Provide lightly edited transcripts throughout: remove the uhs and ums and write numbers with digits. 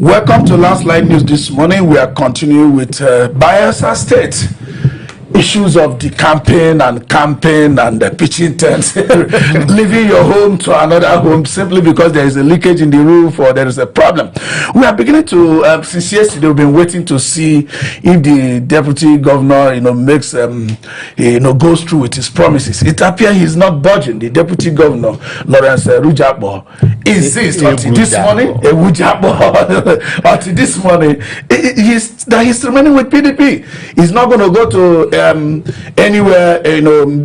Welcome to Last Light News this morning. We are continuing with Bayelsa State. Issues of decamping and camping and pitching tents, leaving your home to another home simply because there is a leakage in the roof or there is a problem. We are beginning to, since yesterday, we've been waiting to see if the deputy governor, makes, goes through with his promises. It appears he's not budging. The deputy governor, Ewhrudjakpo, insists until this morning, Ewhrudjakpo, until this morning, he's remaining with PDP. He's not going to go to anywhere,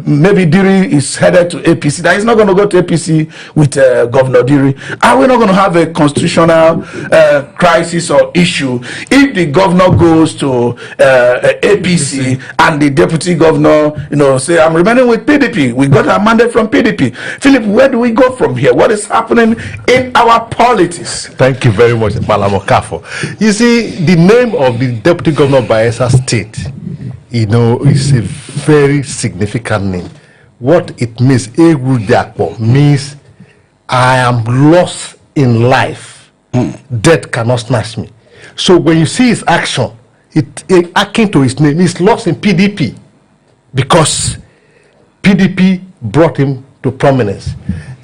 maybe Diri is headed to APC. That he's not going to go to APC with Governor Diri. And we're not going to have a constitutional crisis or issue if the governor goes to APC and the deputy governor, say, I'm remaining with PDP. We got a mandate from PDP. Philip, where do we go from here? What is happening in our politics? Thank you very much, Malamokafo. You see, the name of the deputy governor of Bayelsa State, is a very significant name. What it means, Ewhrudjakpo, means I am lost in life. Death cannot snatch me. So when you see his action, it akin to his name, he's lost in PDP because PDP brought him to prominence.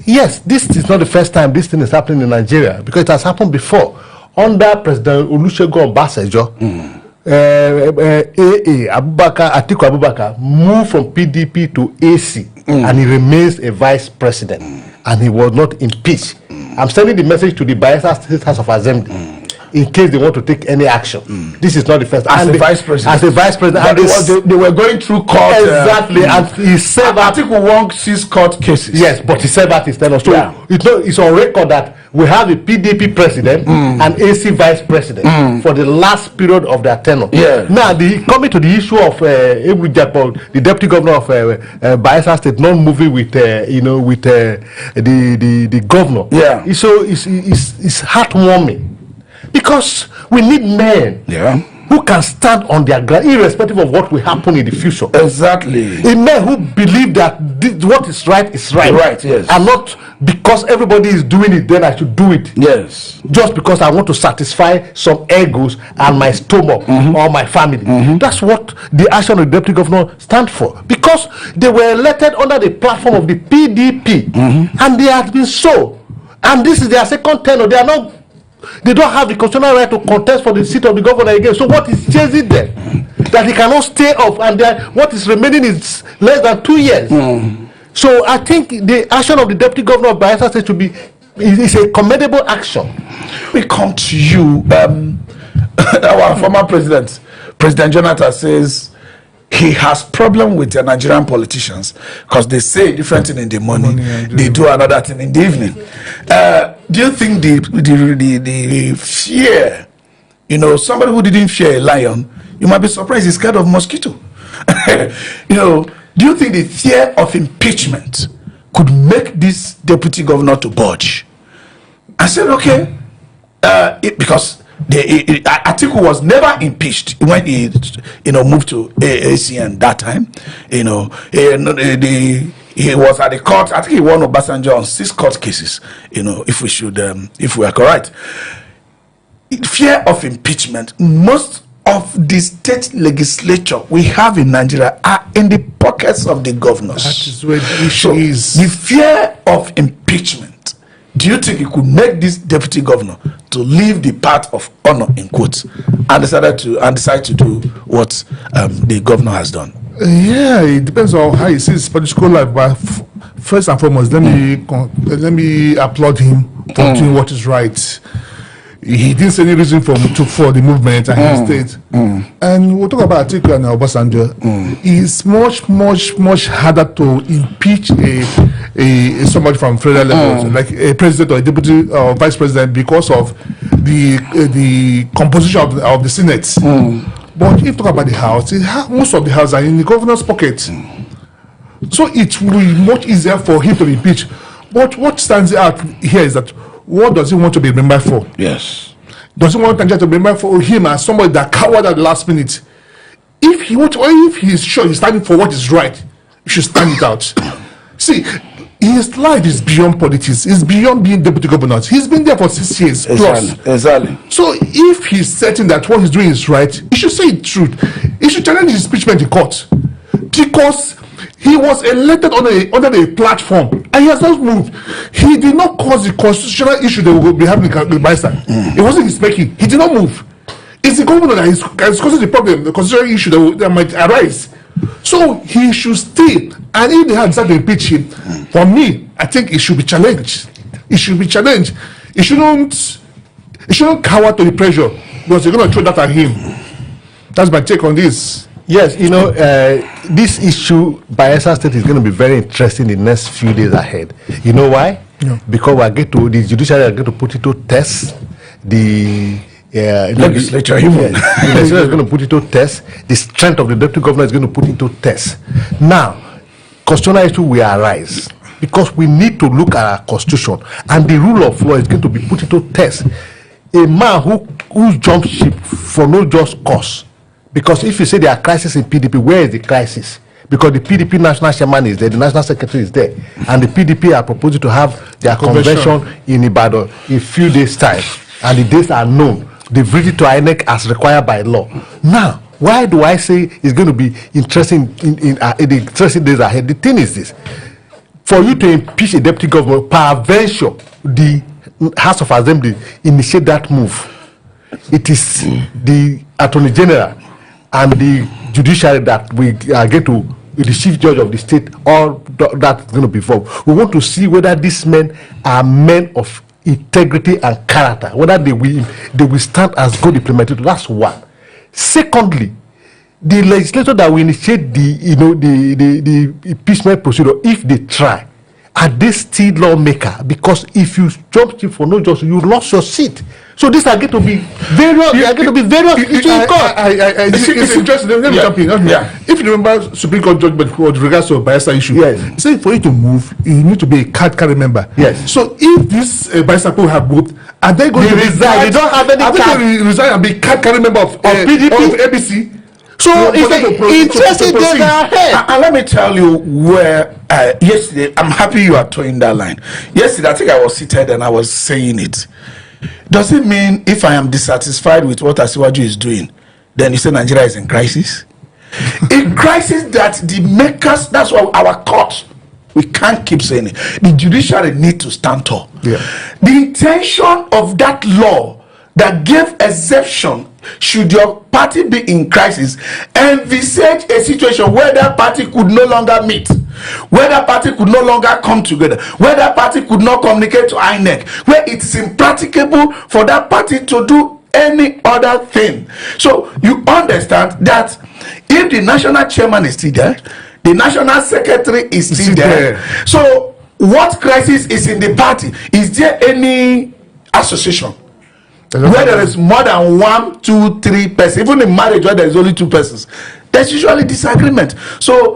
Yes, this is not the first time this thing is happening in Nigeria, because it has happened before. Under President Olusegun Obasanjo, Atiku Abubakar moved from PDP to AC, and he remains a vice president, and he was not impeached. I'm sending the message to the Bayelsa State House of Assembly in case they want to take any action. This is not the first. As a vice president. As a vice president. And they were going through court. Exactly. And he said that Atiku won 6 court cases. Yes, but he said that is tenor. So it's on record that we have a PDP president and AC vice president for the last period of their tenure. Yeah. Now, coming to the issue of Ewhrudjakpo, the deputy governor of Bayelsa State, not moving with the governor. Yeah. It's heartwarming. Because we need men who can stand on their ground, irrespective of what will happen in the future. Exactly. A man who believe that what is right is right. Right, yes. And not because everybody is doing it, then I should do it. Yes. Just because I want to satisfy some egos and my stomach or my family. That's what the action of the deputy governor stands for. Because they were elected under the platform of the PDP. And they have been so. And this is their second tenure. They don't have the constitutional right to contest for the seat of the governor again. So what is chasing them? That he cannot stay off, and what is remaining is less than 2 years. So I think the action of the deputy governor of Bayelsa State should be is a commendable action. We come to you. Our former president, President Jonathan, says he has problem with the Nigerian politicians because they say different thing in the morning, they do another thing in the evening. Do you think the fear, somebody who didn't fear a lion, you might be surprised he's scared of mosquito. Do you think the fear of impeachment could make this deputy governor to budge? I said, okay, because Atiku was never impeached when he moved to ACN that time. He was at the court. I think he won Obasanjo on 6 court cases. If we are correct. Fear of impeachment. Most of the state legislature we have in Nigeria are in the pockets of the governors. That is where the issue is. The fear of impeachment. Do you think it could make this deputy governor to leave the path of honor in quotes and decide to do what the governor has done? Yeah, it depends on how he sees his political life. But first and foremost, let me applaud him for doing what is right. He didn't see any reason for the movement and his state. And we'll talk about Atiku and Obasanjo. It's much harder to impeach somebody from federal level, like a president or a deputy or vice president, because of the composition of the Senate. But if you talk about the House, most of the House are in the governor's pocket. So it will be much easier for him to be impeached. But what stands out here is that, what does he want to be remembered for? Yes. Does he want Nigeria to be remembered for him as somebody that cowered at the last minute? If he is sure he's standing for what is right, he should stand it out. See, his life is beyond politics. It's beyond being deputy governor. He's been there for 6 years plus. Exactly. So if he's certain that what he's doing is right, he should say the truth. He should challenge his impeachment in court, because he was elected under a platform and he has not moved. He did not cause the constitutional issue that will be happening in Bayelsa. It wasn't his making. He did not move. It's the governor that is causing the problem, the constitutional issue that might arise. So he should stay. And if they had decided to impeach him, for me, I think it should be challenged. It should be challenged. It shouldn't cower to the pressure, because they're going to throw that at him. That's my take on this. Yes, you know, this issue, Bayelsa State, is going to be very interesting in the next few days ahead. You know why? No. Because the judiciary are going to put it to test. The legislature the legislature is going to put it to test. The strength of the deputy governor is going to put it to test. Now, constitutional issue will arise, because we need to look at our constitution, and the rule of law is going to be put into test. A man who jumps ship for no just cause. Because if you say there are crises in PDP, where is the crisis? Because the PDP national chairman is there, the national secretary is there, and the PDP are proposing to have their convention in Ibadan in a few days' time, and the dates are known. They've read it to INEC as required by law. Now, why do I say it's going to be interesting in the interesting days ahead? The thing is this: for you to impeach a deputy governor, peradventure, the House of Assembly initiate that move. It is the Attorney General and the Judiciary that we get to the Chief Judge of the state, all that's going to be involved. We want to see whether these men are men of integrity and character, whether they will stand as good implemented. That's one. Secondly, the legislature that will initiate the impeachment procedure, if they try, are they still lawmaker? Because if you jump ship for no justice, you lost your seat. So these are going to be various. They are going to be various issues in court. It's interesting. Let me jump in. If you remember Supreme Court judgment with regards to a Bayelsa issue, yes, say for you to move, you need to be a card carrying member. Yes. So if this Bayelsa people have moved, are they going to resign? They don't have any card. Are they going to resign and be card carrying member of PDP, of APC? So it's interesting days ahead. And let me tell you where yesterday, I'm happy you are towing that line. Yesterday, I think I was seated and I was saying it. Does it mean if I am dissatisfied with what Asiwaju is doing, then you say Nigeria is in crisis? A crisis that the makers, that's why our court, we can't keep saying it. The judiciary need to stand tall. Yeah. The intention of that law that gave exception, should your party be in crisis, envisage a situation where that party could no longer meet, where that party could no longer come together, where that party could not communicate to INEC, where it's impracticable for that party to do any other thing. So you understand that if the national chairman is still there, the national secretary is still there. So what crisis is in the party? Is there any association where there is more than 1, 2, 3 persons? Even in marriage where there is only 2 persons, there's usually disagreement. So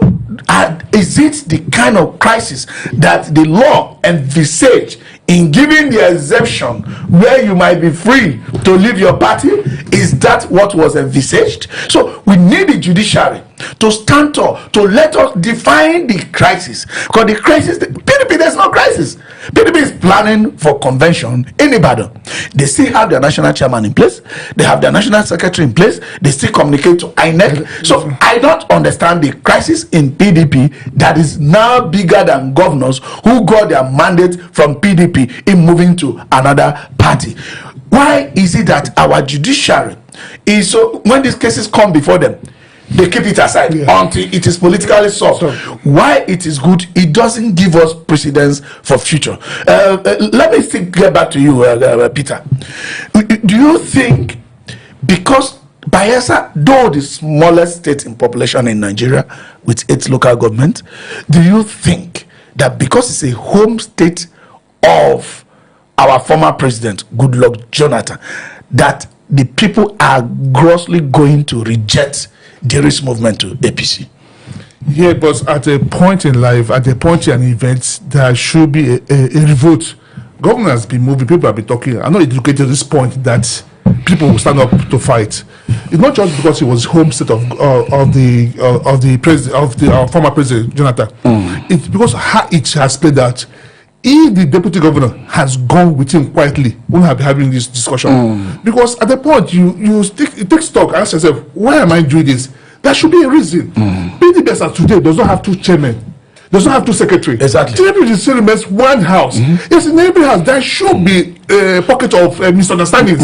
is it the kind of crisis that the law envisage in giving the exemption where you might be free to leave your party? Is that what was envisaged? So we need the judiciary to stand tall, to let us define the crisis. Because the crisis, PDP, there's no crisis. PDP is planning for convention in Ibadan. They still have their national chairman in place. They have their national secretary in place. They still communicate to INEC. So I don't understand the crisis in PDP that is now bigger than governors who got their mandate from PDP in moving to another party. Why is it that our judiciary is so, when these cases come before them, they keep it aside until it is politically solved? Why it is good, it doesn't give us precedence for future. Let me get back to you, Peter. Do you think, because Bayelsa, though the smallest state in population in Nigeria with 8 local governments, do you think that because it's a home state of our former president, Goodluck Jonathan, that the people are grossly going to reject Diri's movement to APC? Yeah, but at a point in life, at a point in an event, there should be a revolt. Governors be moving, people have been talking. I'm not educated to this point that people will stand up to fight. It's not just because he was home state of the president of the former president Jonathan. It's because how it has played out. If the deputy governor has gone with him quietly, we won't have been having this discussion. Because at the point you take stock and ask yourself, why am I doing this? There should be a reason. PDP as of today does not have two chairmen. Does not have two secretaries. Exactly. TDP still remains one house. It's in every house. There should be a pocket of misunderstandings.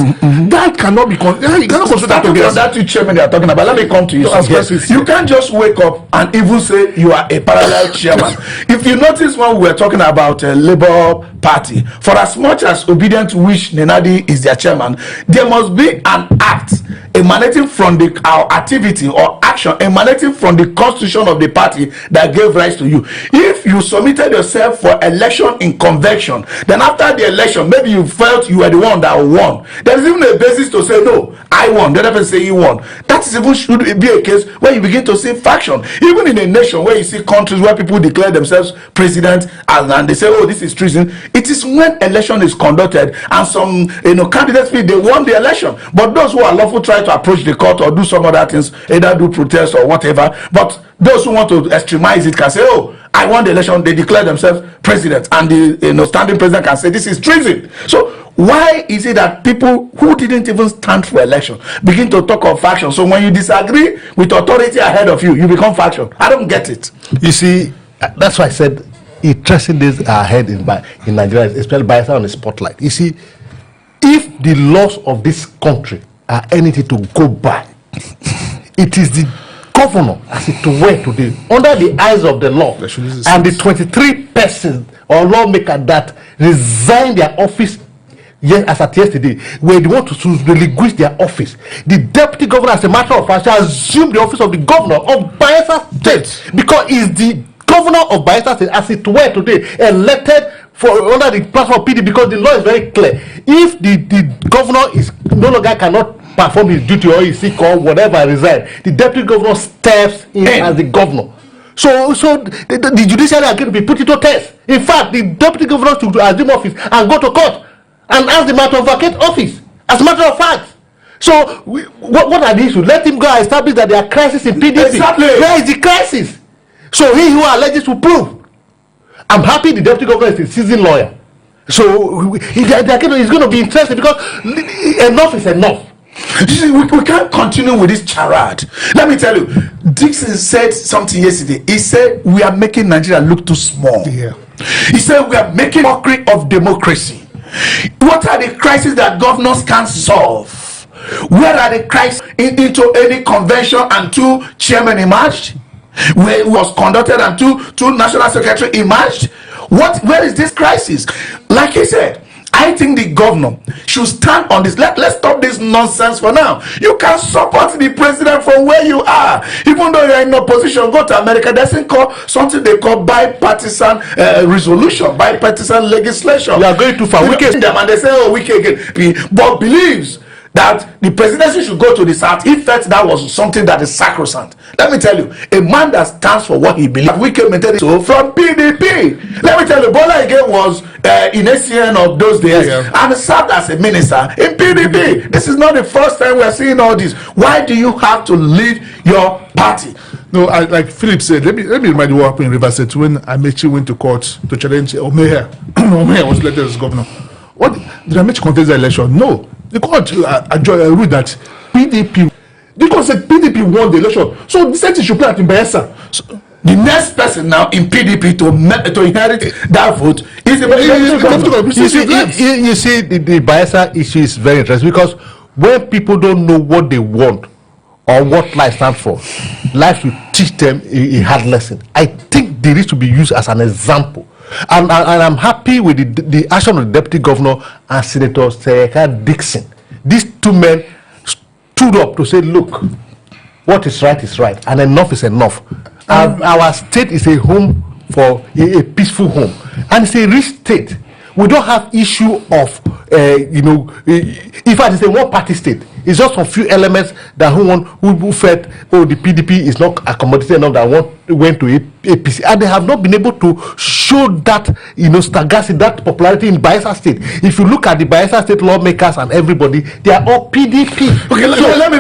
That cannot be. You cannot consider that to be. That two chairman they are talking about. Let me come to you. You can't just wake up and even say you are a parallel chairman. If you notice when we were talking about Labour Party, for as much as Obedient Wish Nenadi is their chairman, there must be an act emanating from our activity or action emanating from the constitution of the party that gave rise to you. If you submitted yourself for election in convention, then after the election, maybe you felt you were the one that won. There is even a basis to say, no, I won. The other person say he won. That is even should be a case where you begin to see faction. Even in a nation where you see countries where people declare themselves president and they say, oh, this is treason. It is when election is conducted and some candidates feel they won the election. But those who are lawful try to approach the court or do some other things, either do protest or whatever. But those who want to extremize it can say, oh, I won the election. They declare themselves president, and the standing president can say this is treason. So why is it that people who didn't even stand for election begin to talk of faction? So when you disagree with authority ahead of you, you become faction. I don't get it. You see, that's why I said interesting days are ahead in Nigeria, especially Bayelsa on the spotlight. You see, if the laws of this country are anything to go by, it is the governor as it were today under the eyes of the law and the 23 persons or lawmakers that resigned their office as at yesterday were the ones to relinquish their office. The deputy governor, as a matter of fact, shall assume the office of the governor of Bayelsa State because he's the governor of Bayelsa State as it were today, elected for under the platform of PD, because the law is very clear. If the governor is no longer cannot perform his duty or is sick or whatever, resign, the deputy governor steps in as the governor. So the judiciary are going to be put into test. In fact, the deputy governor should assume office and go to court and ask the matter of vacate office. As a matter of fact. So what are the issues? Let him go and establish that there are crises in PDP. Exactly. Where is the crisis? So he who alleges to prove. I'm happy the deputy governor is a seasoned lawyer. So he's going to be interested because enough is enough. We can't continue with this charade. Let me tell you, Dickson said something yesterday. He said we are making Nigeria look too small. Yeah. He said we are making mockery of democracy. What are the crises that governors can't solve? Where are the crises into any convention and two chairmen emerged? Where it was conducted and two national secretary emerged? Where is this crisis? Like he said, I think the governor should stand on this. Let's stop this nonsense for now. You can support the president from where you are. Even though you're in opposition, go to America. There's something they call bipartisan resolution, bipartisan legislation. You are going too far. Them and they say, oh, we can get. But believes that the presidency should go to the south. He felt that was something that is sacrosanct. Let me tell you, a man that stands for what he believes. We came so from PDP. Let me tell you, Bola Ige was in ACN of those days and served as a minister in PDP. This is not the first time we are seeing all this. Why do you have to leave your party? No, like Philip said, let me remind you what happened in Rivers State when Amechi went to court to challenge Omeya. Omeya was elected as governor. What did Amechi contest the election? No. The court ruled that PDP, because the PDP won the election, so the same thing should play out in Bayelsa. So the next person now in PDP to inherit that vote is the you see, the Bayelsa issue is very interesting because when people don't know what they want or what life stands for, life will teach them a hard lesson. I think they need to be used as an example. And I'm happy with the action of the deputy governor and Senator Seriake Dickson. These two men stood up to say, look, what is right, and enough is enough. Our state is a home for a peaceful home, and it's a rich state. We don't have issue of, if I say one party state, it's just a few elements that who felt, oh, the PDP is not accommodated enough that went to APC, and they have not been able to show showed that, stagnancy, that popularity in Bayelsa State. If you look at the Bayelsa State lawmakers and everybody, they are all PDP. Okay, let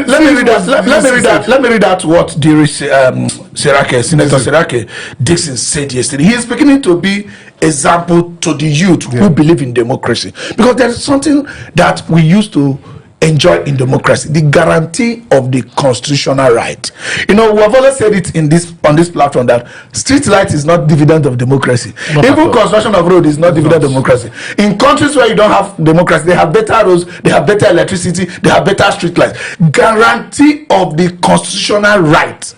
me read out what Diri Seriake, Senator Seriake Dickson said yesterday. He is beginning to be example to the youth who believe in democracy, because there is something that we used to enjoy in democracy: the guarantee of the constitutional right. We have always said it on this platform that street light is not dividend of democracy. Even construction of road is not dividend of democracy. In countries where you don't have democracy, they have better roads, they have better electricity, they have better street lights. Guarantee of the constitutional right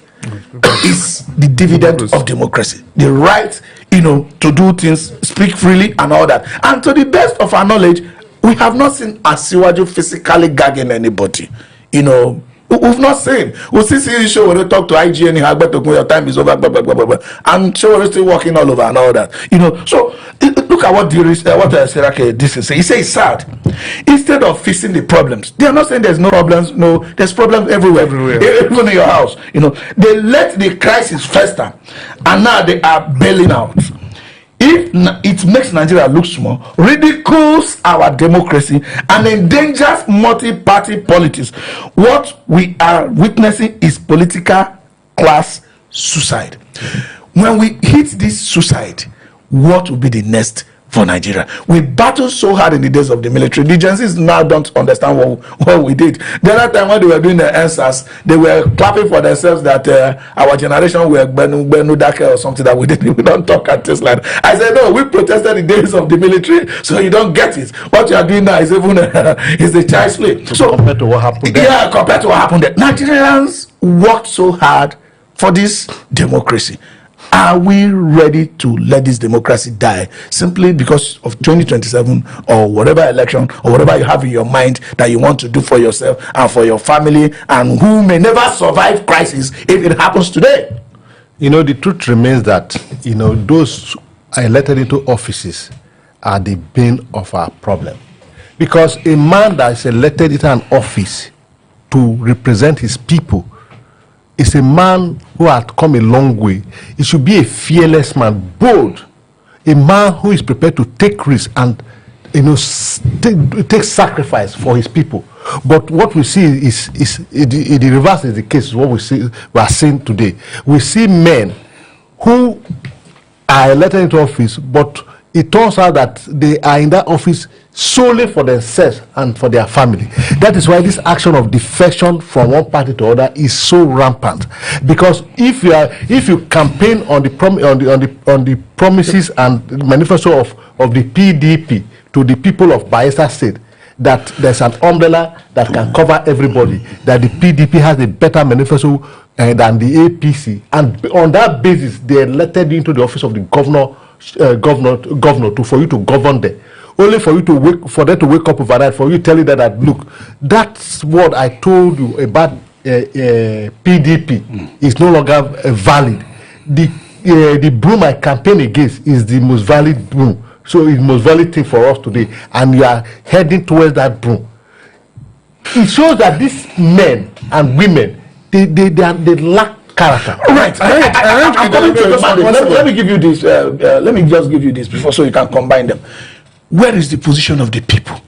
is the dividend of democracy. The right, to do things, speak freely and all that. And to the best of our knowledge, we have not seen Asiwaju physically gagging anybody. We've not seen. We'll see you show when we talk to IGN, your time is over, and show we're still working all over and all that. So look at what Seriake Dickson say. He says it's sad. Instead of fixing the problems, they are not saying there's no problems. No, there's problems everywhere. Even in your house. They let the crisis fester, and now they are bailing out. If it makes Nigeria look small, ridicules our democracy, and endangers multi-party politics, what we are witnessing is political class suicide. When we hit this suicide, what will be the next for Nigeria? We battled so hard in the days of the military. The agencies now don't understand what we did. The other time when they were doing the answers, they were clapping for themselves that our generation were Benudake or something that we didn't. We don't talk at this like that. I said, no, we protested in the days of the military, so you don't get it. What you are doing now is even is a child's play. So compared to what happened there. Yeah, compared to what happened there. Nigerians worked so hard for this democracy. Are we ready to let this democracy die simply because of 2027 or whatever election or whatever you have in your mind that you want to do for yourself and for your family, and who may never survive crisis if it happens today? The truth remains that, those elected into offices are the bane of our problem. Because a man that is elected into an office to represent his people is a man who has come a long way. He should be a fearless man, bold, a man who is prepared to take risks and take sacrifice for his people. But what we see is the reverse is the case. What we are seeing today. We see men who are elected into office, but it turns out that they are in that office solely for themselves and for their family. That is why this action of defection from one party to other is so rampant. Because if you campaign on the promises and manifesto of the PDP to the people of Bayelsa State, that there's an umbrella that can cover everybody, that the PDP has a better manifesto than the APC, and on that basis they elected you into the office of the governor for you to govern them, only for you to for them to wake up overnight, for you telling them that, look, that's what I told you about PDP is no longer valid. The broom I campaign against is the most valid broom. So it's the most valid thing for us today, and you are heading towards that broom. It shows that these men and women, they lack character. Right. I'm coming to a mandate. Let me give you this. Let me just give you this before, so you can combine them. Where is the position of the people?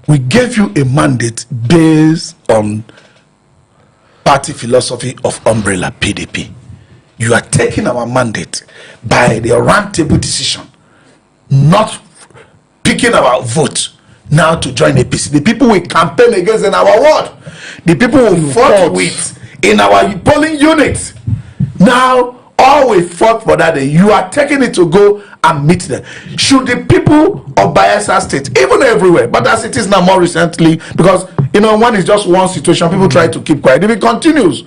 We gave you a mandate based on party philosophy of umbrella PDP. You are taking our mandate by the round table decision, not picking our vote now to join APC. The people we campaign against in our ward, the people we fought with in our polling units, now all we fought for that day, you are taking it to go and meet them. Should the people of Bayelsa State, even everywhere, but as it is now more recently, because one is just one situation, people try to keep quiet. If it continues,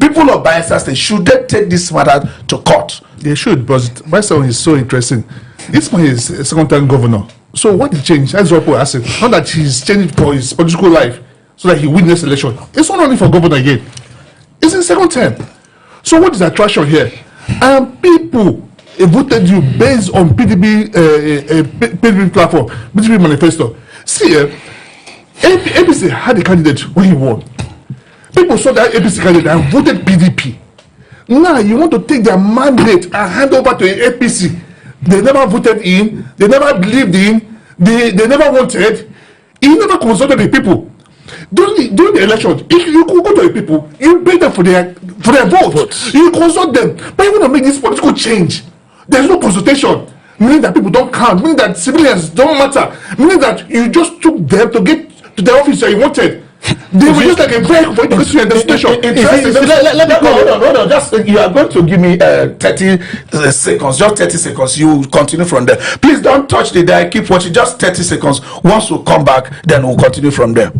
people of Bayelsa State, should they take this matter to court? They should, but my son is so interesting. This man is a second-time governor. So what did change? That's what people asking. Not that he's changed for his political life so that he win this election. It's not only for governor again. It's in second term. So what is the attraction here? People voted you based on PDP platform, PDP manifesto. See, APC had a candidate when he won. People saw that APC candidate and voted PDP. Now you want to take their mandate and hand over to an APC they never voted in, they never believed in, they never wanted. He never consulted the people. During the election, if you go to the people, you pay them for their vote. You consult them. But you want to make this political change. There's no consultation. Meaning that people don't count. Meaning that civilians don't matter. Meaning that you just took them to get to the office that you wanted. They were just like a vehicle for you to get to your destination. Let me go. Hold on. Just you are going to give me 30 seconds. Just 30 seconds. You continue from there. Please don't touch the dial. Keep watching. Just 30 seconds. Once we come back, then we'll continue from there.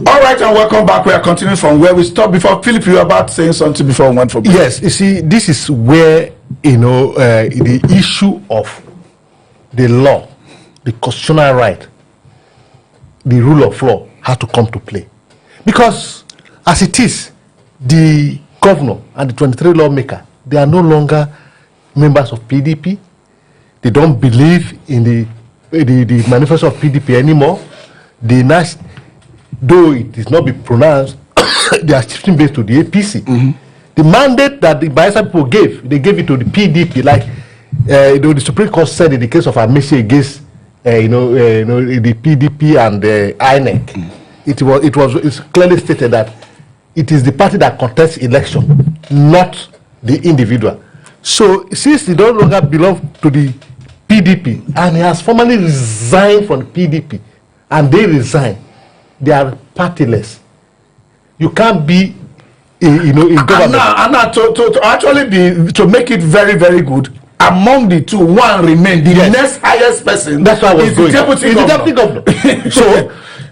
All right, and welcome back. We are continuing from where we stopped before. Philip, you were about saying something before we went for break. Yes, you see, this is where, the issue of the law, the constitutional right, the rule of law has to come to play. Because as it is, the governor and the 23 lawmaker, they are no longer members of PDP. They don't believe in the manifesto of PDP anymore. Though it is not be pronounced, they are shifting based to the APC. The mandate that the Bayelsa people gave, they gave it to the PDP, like the Supreme Court said in the case of Amici against the PDP and the INEC. It's clearly stated that it is the party that contests election, not the individual. So since they no longer belong to the PDP and he has formally resigned from the PDP and they resign, they are partyless. You can't be, in government. And now to actually be, to make it very, very good, among the two, one remain. The next highest person. That's why I was going. The deputy governor. So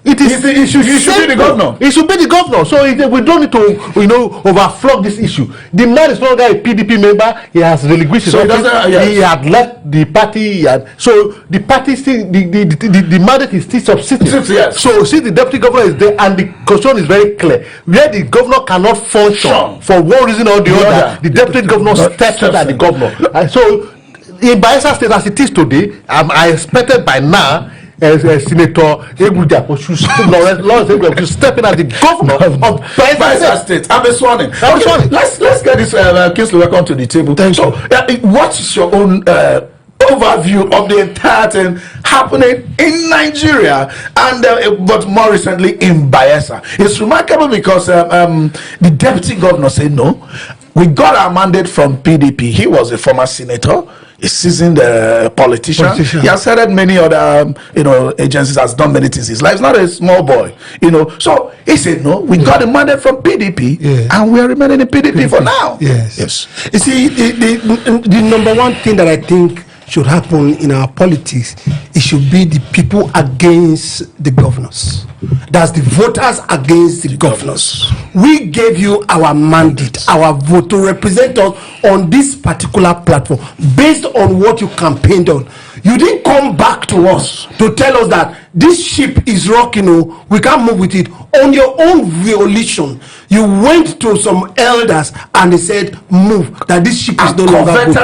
it should be the governor. It should be the governor. So we don't need to, overflow this issue. The man is no longer a PDP member. He has relinquished his office. He had left the party. So the party still, the mandate is still subsisting. Yes. So see, the deputy governor is there, and the constitution is very clear. Where the governor cannot function for one reason or the other, the deputy governor steps in as the governor. So in Bayelsa State, as it is today, I expected by now, Senator Ewhrudjakpo should step in as the governor of Bayelsa State. I'm sworn in. Let's get this Kingsley welcome to the table. Thank you. What is your own overview of the entire thing happening in Nigeria and but more recently in Bayelsa? It's remarkable because the deputy governor said no. We got our mandate from PDP. He was a former senator, a seasoned politician. He has headed many other agencies, has done many things in his life. He's not a small boy, So he said no. We got a mandate from PDP, and we are remaining in PDP for now. Yes. You see, the number one thing that I think should happen in our politics, it should be the people against the governors. That's the voters against the governors. We gave you our mandate, our vote to represent us on this particular platform based on what you campaigned on. You didn't come back to us to tell us that this ship is rocking, we can't move with it. On your own volition, you went to some elders and they said, move, that this ship is no longer good.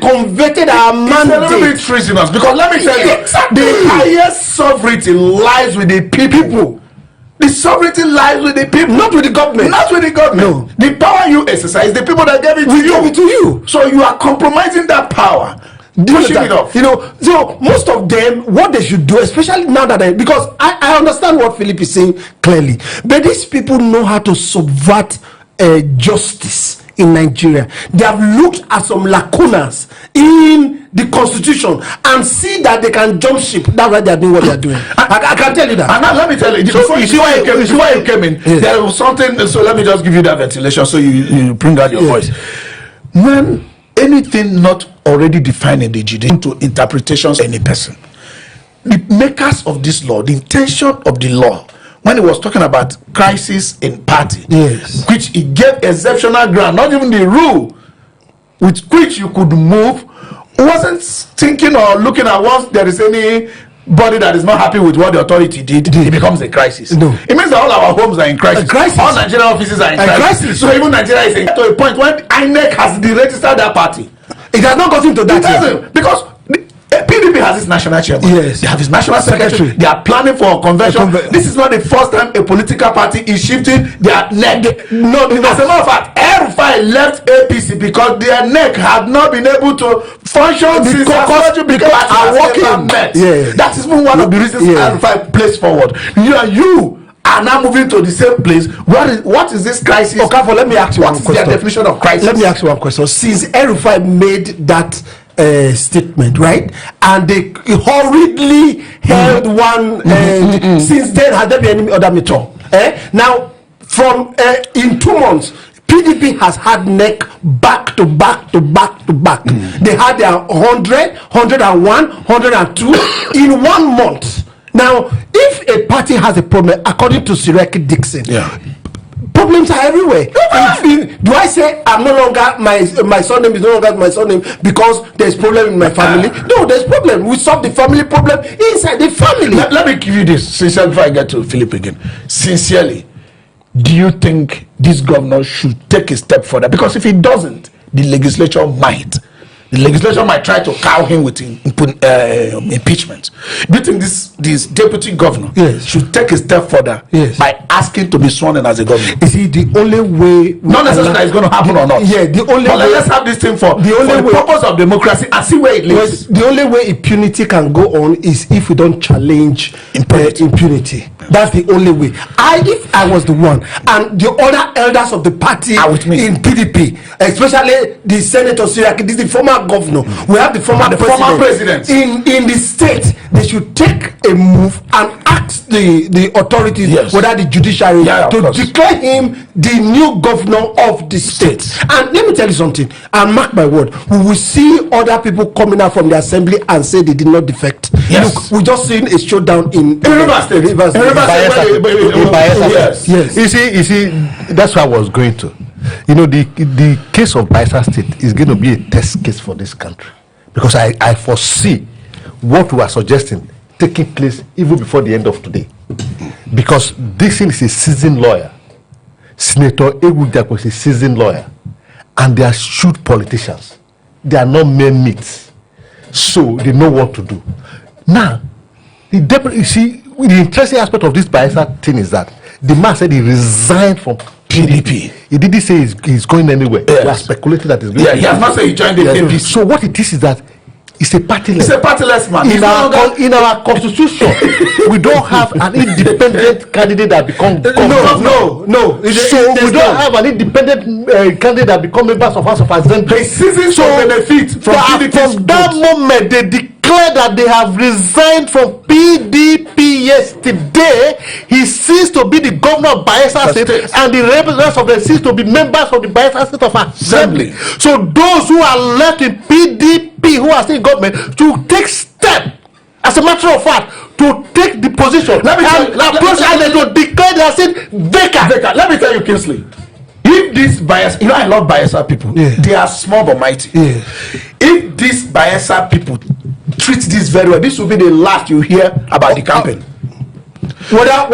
Converted our mandate. It's a little bit treasonous because let me tell you, the highest sovereignty lies with the people. The sovereignty lies with the people, not with the government. Not with the government. No. The power you exercise, the people that gave it to you. Gave it to you. So you are compromising that power. Pushing it off. So most of them, what they should do, especially now that because I understand what Philip is saying clearly, but these people know how to subvert justice in Nigeria. They have looked at some lacunas in the constitution and see that they can jump ship. That's why they are doing what they are doing. I can tell you that. And now let me tell you, before you came in, there was something. So let me just give you that ventilation so you bring out your voice. When anything not already defined in the judiciary to interpretations of any person, the makers of this law, the intention of the law, when he was talking about crisis in party, which he gave exceptional ground, not even the rule with which you could move wasn't thinking or looking at once there is anybody that is not happy with what the authority did, it becomes a crisis. No. It means that all our homes are in crisis. All Nigerian offices are in crisis. So even Nigeria is to a point when INEC has deregistered that party. It has not gotten to that yet. Because PDP has its national chairman. Yes. They have its national secretary. They are planning for a convention. This is not the first time a political party is shifting their neck. As a matter of fact, Ewhrudjakpo left APC because their neck had not been able to function since because are working. That is one of the reasons Ewhrudjakpo placed forward. You are now moving to the same place. What is this crisis? Okay, let me ask you one question. What is their definition of crisis? Let me ask you one question. Since Ewhrudjakpo made that statement, right, and they hurriedly held one, since then has there been any other meeting? Now, from in 2 months, PDP has had neck back to back to back to back. They had their 100, 101, 102 in 1 month. Now, if a party has a problem, according to Seriake Dickson, problems are everywhere. Do I say I'm no longer my surname is no longer my surname because there's problem in my family? No, there's problem. We solve the family problem inside the family. Let me give you this sincerely before I get to Philip again. Sincerely, do you think this governor should take a step further? Because if he doesn't, the legislature might. The legislature might try to cow him with impeachment. Do you think this deputy governor should take a step further by asking to be sworn in as a governor? Is it the only way? Not necessarily that it's going to happen or not. Yeah, the only way. Let's have this thing for the purpose of democracy and see where it leads. The only way impunity can go on is if we don't challenge impunity. That's the only way. If I was the one, and the other elders of the party in PDP, especially the Senator Seriake, this is the former governor, we have the former president. In the state, they should take a move and ask the authorities, whether the judiciary, to declare him the new governor of the state. And let me tell you something, and mark my word, we will see other people coming out from the assembly and say they did not defect. Look, we just seen a showdown in Rivers State. Yes. You see, that's where I was going to. You know, the case of Bayelsa State is going to be a test case for this country, because I foresee what we are suggesting taking place even before the end of today, because Dickson is a seasoned lawyer, Senator Ewhrudjakpo is a seasoned lawyer, and they are shrewd politicians. They are not mere meats, so they know what to do. Now, the deputy, you see, the interesting aspect of this Bayelsa thing is that the man said he resigned from PDP. He didn't say he's going anywhere. We are speculating that he's going. He has not said he joined the APC. So what it is that it's a partyless. It's a partyless man. In our constitution, we don't have an independent candidate that becomes governor. No. So we don't have an independent candidate that becomes members of House of Assembly. They seizing some benefit from PDP. From that moment, they declare that they have resigned from PDP yesterday. He ceased to be the governor of Bayelsa State, and the rest of them cease to be members of the Bayelsa State of Assembly. So those who are left in PDP, who are still in government, to take step, as a matter of fact, to take the position to declare they are still vacant. Let me tell you, Kingsley, if this Bayelsa, you know, I love Bayelsa people. They are small but mighty. If these Bayelsa people treat this very well, this will be the last you hear about the campaign. Whether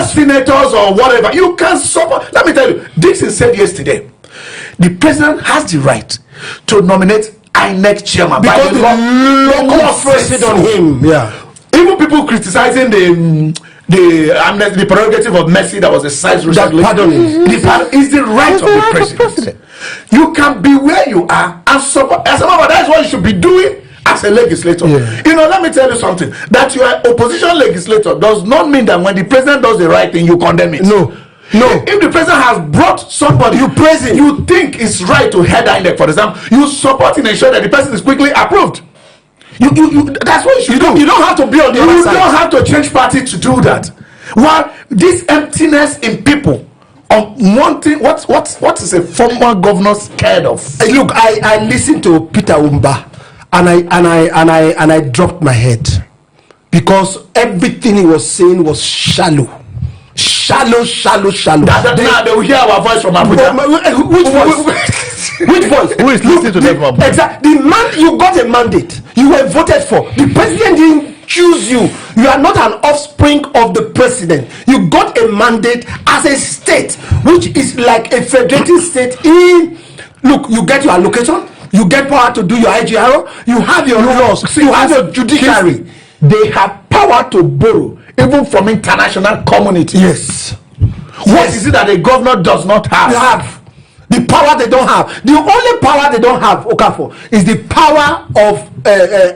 senators or whatever, you can support. Let me tell you, Dickson said yesterday, the president has the right to nominate INEC chairman because by the law pressed on him. Even people criticizing the prerogative of mercy that was exercised recently. Is the right of the president. You can be where you are and support. As a matter, that's what you should be doing as a legislator. You know, let me tell you something. That you are opposition legislator does not mean that when the president does the right thing, you condemn it. No. If the president has brought somebody you praise him, you think it's right to head INEC, for example, you support and ensure that the person is quickly approved. That's what you should do. You don't have to be on the other side. You don't have to change party to do that. Well, this emptiness in people of wanting what is a former governor scared of? Look, I listened to Peter Umba and I dropped my head because everything he was saying was shallow. Now they will hear our voice from Abuja. Which voice? Which voice? Who is listening to them? Exactly. The man, you got a mandate. You were voted for. The president didn't choose you. You are not an offspring of the president. You got a mandate as a state, which is like a federating state. Look, you get your allocation. You get power to do your IGR. You have your laws. You have your judiciary. They have power to borrow, even from international community. Yes. What is it that a governor does not have? You have the power they don't have. The only power they don't have, Okafor, is the power of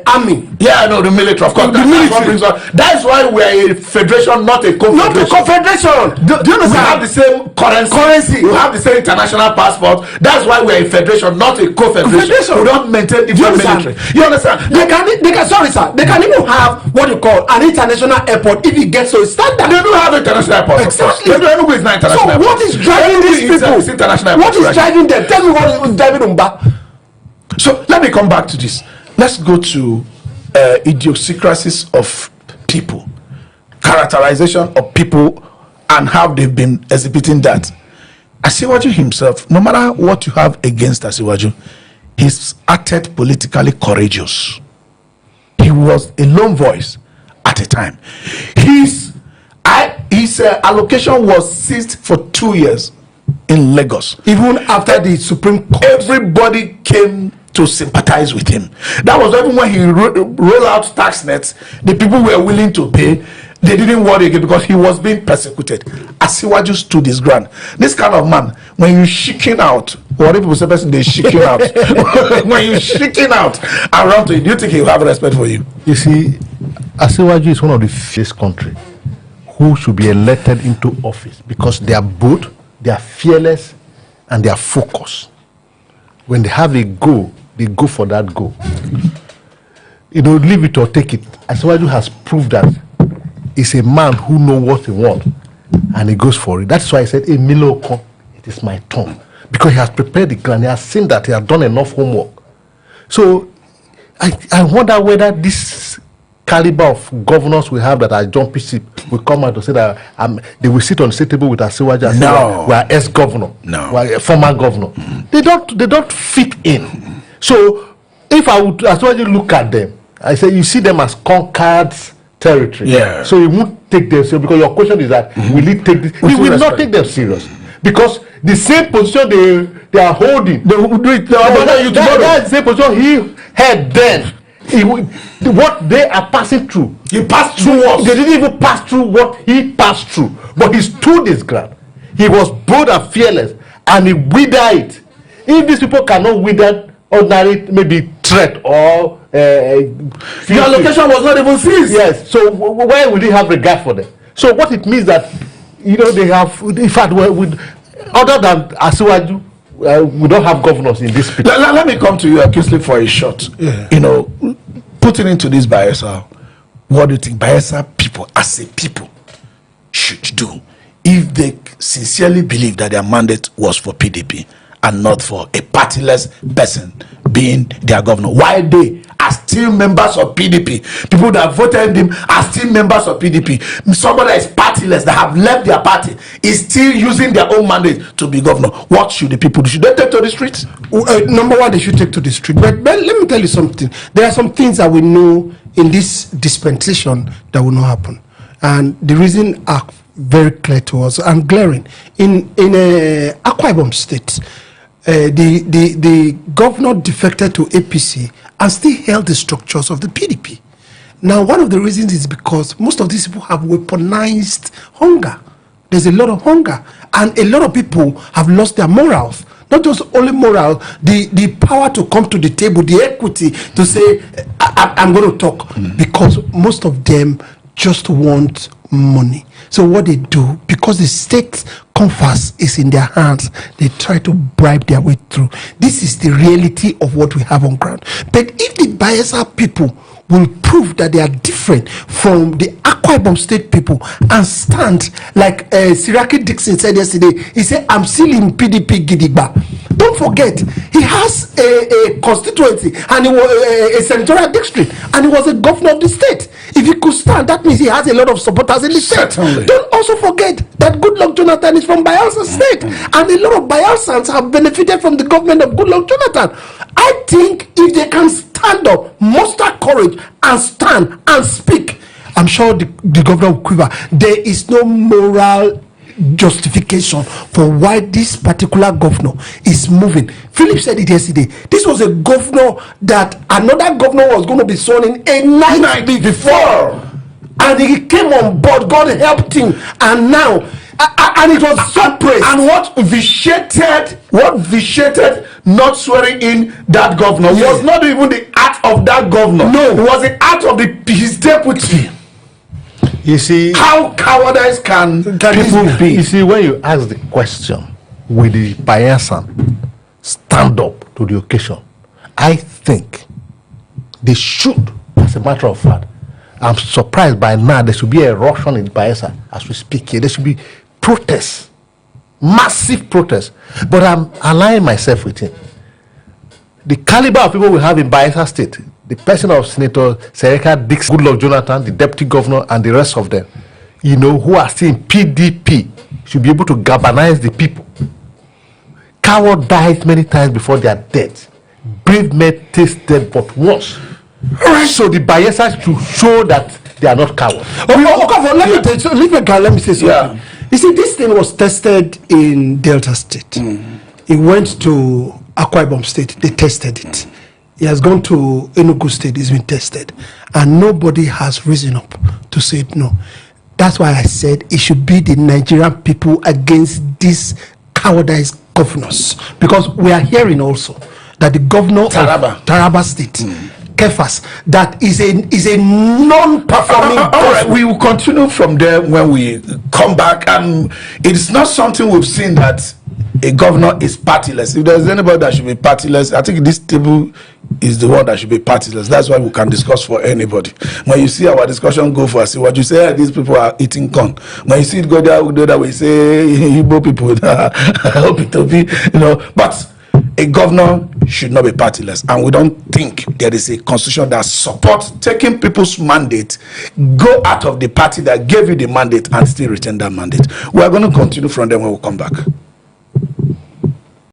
army. Yeah, I know, the military, of course. The military. That's why we are a federation, not a confederation. Not a confederation. Do you understand? We have the same currency. We have the same international passport. That's why we are a federation, not a confederation. We don't maintain different military. You understand? They can, sorry sir, they can even have what you call an international airport if it gets to a standard. They don't have international airport. Exactly. They don't know it's not international So airport. what is driving these people? It's international What airport. is driving them? Tell me what is driving them back. So let me come back to this. Let's go to idiosyncrasies of people, characterization of people, and how they've been exhibiting that. Asiwaju himself, no matter what you have against Asiwaju, he's acted politically courageous. He was a lone voice at a time. His allocation was seized for 2 years in Lagos. Even after the Supreme Court, everybody came to sympathize with him. That was even when he rolled out tax nets, the people were willing to pay. They didn't worry again because he was being persecuted. Asiwaju stood his ground. This kind of man, when you shaking out, what people say, person they shaking out. When you shaking out around it, do you think he'll have respect for you? You see, Asiwaju is one of the few country who should be elected into office because they are bold, they are fearless, and they are focused. When they have a goal, they go for that goal. You know, leave it or take it. Asiwaju has proved that he's a man who knows what he wants and he goes for it. That's why I said, hey, Miloko, it is my turn. Because he has prepared the ground, he has seen that he has done enough homework. So I wonder whether this caliber of governors we have that are jumping ship will come out to say that they will sit on the same table with Asiwaju and say we are ex-governor, we are a former governor. They don't fit in. So if I would Asiwaju look at them, I say you see them as conquered territory. Yeah. So you won't take them serious because your question is that will he take this? He will not take them serious because the same position they are holding, they will do it. That's the same position he had then. What they are passing through, he passed through what? They didn't even pass through what he passed through, but he stood his ground. He was bold and fearless, and he withered it. If these people cannot wither ordinary maybe threat or the allocation was not even seized. Yes. So why would he have regard for them? So what it means that they have, in fact, other than Asiwaju, we don't have governors in this picture. Let me come to you, Kingsley, for a shot. Yeah. Putting into this Bayelsa, what do you think Bayelsa people, as a people, should do if they sincerely believe that their mandate was for PDP and not for a partyless person being their governor? Why they are still members of PDP? People that voted him are still members of PDP. Somebody that is partyless, that have left their party, is still using their own mandate to be governor. What should the people do? Should they take to the streets? Number one, they should take to the street. But let me tell you something. There are some things that we know in this dispensation that will not happen. And the reason are very clear to us and glaring. In Akwa Ibom State, the governor defected to APC and still held the structures of the PDP. Now, one of the reasons is because most of these people have weaponized hunger. There's a lot of hunger, and a lot of people have lost their morals. Not just only moral, the power to come to the table, the equity to say, I'm going to talk, because most of them just want money. So what they do, because the state compass is in their hands, they try to bribe their way through. This is the reality of what we have on ground. But if the Bayelsa people will prove that they are different from the Akwa Ibom State people and stand like Seriake Dickson said yesterday, he said, I'm still in PDP Gidigba. Don't don't forget, he has a constituency and he was a senatorial district, and he was a governor of the state. If he could stand, that means he has a lot of supporters in the Certainly. state. Don't also forget that Goodluck Jonathan is from Bayelsa State, and a lot of Bayelsans have benefited from the government of Goodluck Jonathan. I think if they can stand up, muster courage, and stand and speak, I'm sure the governor will quiver. There is no moral justification for why this particular governor is moving. Philip said it yesterday. This was a governor that another governor was going to be sworn in a night before, and he came on board. God helped him, and now and it was so praised. And what vitiated not swearing in that governor was not even the act of that governor. No, it was the act of his deputy. You see, how cowardice can people be? You see, when you ask the question, will the Bayelsan stand up to the occasion? I think they should. As a matter of fact, I'm surprised by now there should be a eruption in Bayelsa as we speak here. There should be protests, massive protests. But I'm aligning myself with him. The caliber of people we have in Bayelsa State, the person of Senator Seriake, Dickson, Goodluck Jonathan, the deputy governor, and the rest of them, who are still in PDP, should be able to galvanize the people. Coward died many times before their death. Brave men taste death but once. Alright, so the Bayelsa should show that they are not cowards. Let me say something. Yeah. You see, this thing was tested in Delta State. It went to Akwa Ibom State. They tested it. He has gone to Enugu State. It's been tested, and nobody has risen up to say no. That's why I said it should be the Nigerian people against these cowardice governors, because we are hearing also that the governor of Taraba State, Kefas, that is a non-performing. All right, we will continue from there when we come back, and it's not something we've seen that a governor is partyless. If there's anybody that should be partyless, I think this table is the one that should be partyless. That's why we can discuss for anybody. When you see our discussion go for, see what you say, these people are eating corn. When you see it go there, we say Igbo people. I hope it will be, but a governor should not be partyless, and we don't think there is a constitution that supports taking people's mandate, go out of the party that gave you the mandate, and still retain that mandate. We are going to continue from there when we come back.